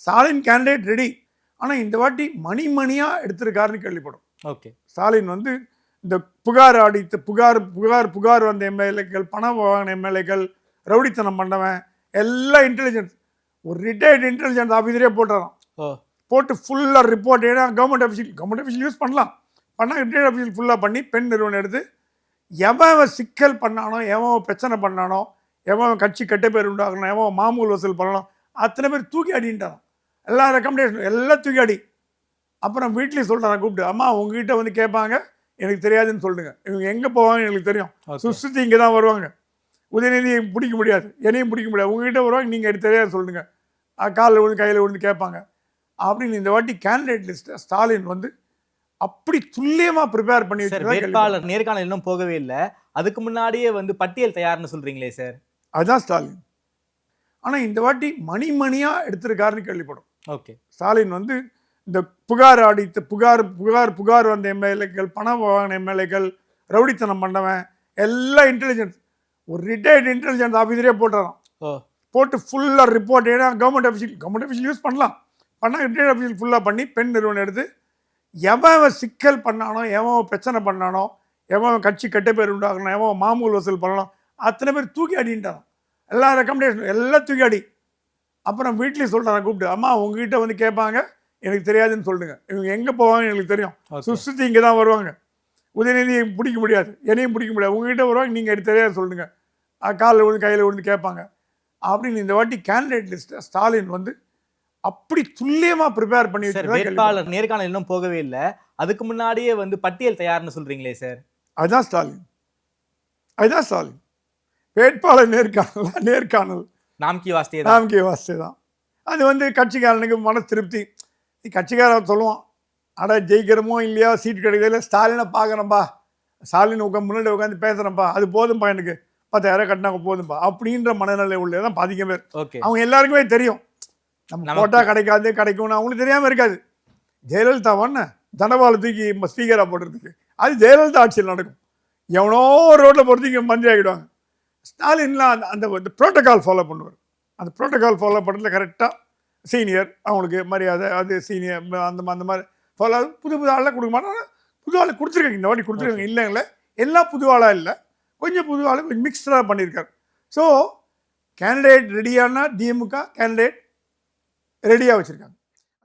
Stalin candidate ready. ஆனால் இந்த வாட்டி மணியாக எடுத்திருக்காருன்னு கேள்விப்படும். ஓகே. ஸ்டாலின் வந்து இந்த புகார் அடித்து புகார் வந்த எம்எல்ஏக்கள், பணம் வாங்கின எம்எல்ஏக்கள், ரவுடித்தனம் பண்ணவன் எல்லாம் இன்டெலிஜென்ஸ் ஒரு ரிட்டையர்டு இன்டெலிஜென்ஸ் ஆஃபீஸரே போட்டுறான். போட்டு ஃபுல்லாக ரிப்போர்ட் ஏன்னா கவர்மெண்ட் அஃபீஷியல் யூஸ் பண்ணலாம். பண்ணால் ரிட்டையர்ட் அஃபீஷியல் ஃபுல்லாக பண்ணி பெண் நிறுவனம் எடுத்து எவன் சிக்கல் பண்ணானோ, எவன் பிரச்சனை பண்ணானோ, எவன் கட்சி கெட்ட பேர் உண்டாகணும், எவன் மாமூல் வசூல் பண்ணணும், அத்தனை பேர் தூக்கி அடின்ட்டான். எல்லா ரெக்கமெண்டேஷன் எல்லாம் தூக்கி அடி. அப்புறம் வீட்லேயும் சொல்கிறான் கூப்பிட்டு, அம்மா உங்ககிட்ட வந்து கேட்பாங்க, எனக்கு தெரியாதுன்னு சொல்லுங்க. இவங்க எங்கே போவாங்க எனக்கு தெரியும். சுஸ்தி இங்கே தான் வருவாங்க. உதயநிதியை பிடிக்க முடியாது, என்னையும் பிடிக்க முடியாது. உங்ககிட்ட வருவாங்க, நீங்கள் எனக்கு தெரியாது சொல்லுங்க. காலில் விழுந்து கையில் விழுந்து கேட்பாங்க அப்படின்னு. இந்த வாட்டி கேண்டிடேட் லிஸ்ட்டை ஸ்டாலின் வந்து அப்படி துல்லியமாக ப்ரிப்பேர் பண்ணி வேட்பாளர் நேர்காணல் இன்னும் போகவே இல்லை, அதுக்கு முன்னாடியே வந்து பட்டியல் தயார்னு சொல்கிறீங்களே சார். அதுதான் ஸ்டாலின். ஆனால் இந்த வாட்டி மணியாக எடுத்திருக்காருன்னு கேள்விப்படும். ஓகே. ஸ்டாலின் வந்து இந்த புகார் அடித்து புகார் வந்த எம்எல்ஏக்கள், பணம் வாங்கின எம்எல்ஏக்கள், ரவுடித்தனம் பண்ணவன் எல்லாம் இன்டெலிஜென்ஸ் ஒரு ரிட்டையர்டு இன்டெலிஜென்ஸ் ஆஃபீஸரே போட்டுறான். போட்டு ஃபுல்லாக ரிப்போர்ட் ஏன்னா கவர்மெண்ட் அஃபீஷியல் யூஸ் பண்ணலாம். பண்ணால் ரிட்டையர்ட் அஃபீஷியல் ஃபுல்லாக பண்ணி பெண் நிறுவனம் எடுத்து எவன் சிக்கல் பண்ணானோ, எவன் பிரச்சனை பண்ணானோ, எவன் கட்சி கெட்ட பேர் உண்டாகணும், எவன் மாமூல் வசூல் பண்ணணும், அத்தனை பேர் தூக்கி அடின்ட்டான். எல்லா ரெக்கமெண்டேஷன் எல்லாம் தூக்கி அடி. அப்புறம் வீட்லேயும் சொல்கிறான் கூப்பிட்டு, அம்மா உங்ககிட்ட வந்து கேட்பாங்க, எனக்கு தெரியாதுன்னு சொல்லுங்க. இவங்க எங்கே போவாங்க எனக்கு தெரியும். சுஸ்தி இங்கே தான் வருவாங்க. உதயநிதியை பிடிக்க முடியாது, என்னையும் பிடிக்க முடியாது. உங்ககிட்ட வருவாங்க, நீங்கள் எனக்கு தெரியாது சொல்லுங்க. காலில் விழுந்து கையில் விழுந்து கேட்பாங்க அப்படின்னு. இந்த வாட்டி கேண்டிடேட் லிஸ்ட்டை ஸ்டாலின் வந்து அப்படி துல்லியமாக ப்ரிப்பேர் பண்ணி வேட்பாளர் நேர்காணல் இன்னும் போகவே இல்லை, அதுக்கு முன்னாடியே வந்து பட்டியல் தயார்னு சொல்கிறீங்களே சார். அதுதான் ஸ்டாலின். வேட்பாளர் நேர்காணல் நாம்கி வாஸ்தே தான். அது வந்து கட்சிக்காரனுக்கு மன திருப்தி. கட்சிக்காரன் சொல்லுவான், அட ஜெயிக்கிறமோ இல்லையா, சீட் கிடைக்கிறதுல ஸ்டாலினை பார்க்குறேன்ப்பா, ஸ்டாலின் முன்னாடி உட்காந்து பேசுகிறேன்ப்பா, அது போதும்பா, எனக்கு 10,000 கட்டினாங்க போதும்பா அப்படின்ற மனநிலை உள்ளதான் பாதிக்க பேர். அவங்க எல்லாருக்குமே தெரியும் நம்ம போட்டால் கிடைக்கும்னு அவங்களுக்கு தெரியாமல் இருக்காது. ஜெயலலிதா தண்டவாளை தூக்கி ஸ்பீக்கராக போடுறதுக்கு அது ஜெயலலிதா ஆட்சியில் நடக்கும். எவனோ ரோட்டில் போகிறதுக்கு மந்திரி ஆகிடுவாங்க. ஸ்டாலின்லாம் அந்த ப்ரோட்டோகால் ஃபாலோ பண்ணுவார். அந்த ப்ரோட்டோகால் ஃபாலோ பண்ணுறதுல கரெக்டாக சீனியர் அவங்களுக்கு மரியாதை, அது சீனியர் அந்த மாதிரி ஃபாலோ. புது ஆளெலாம் கொடுக்க மாட்டாங்க. புது ஆளை கொடுத்துருக்காங்க, இந்த வாட்டி கொடுத்துருக்காங்க. இல்லைங்களே, எல்லாம் புது ஆளாக இல்லை, கொஞ்சம் புது ஆளு கொஞ்சம் மிக்ஸ்டாக பண்ணியிருக்காரு. ஸோ கேண்டிடேட் ரெடியானா திமுக கேண்டிடேட் ரெடியாக வச்சுருக்காங்க.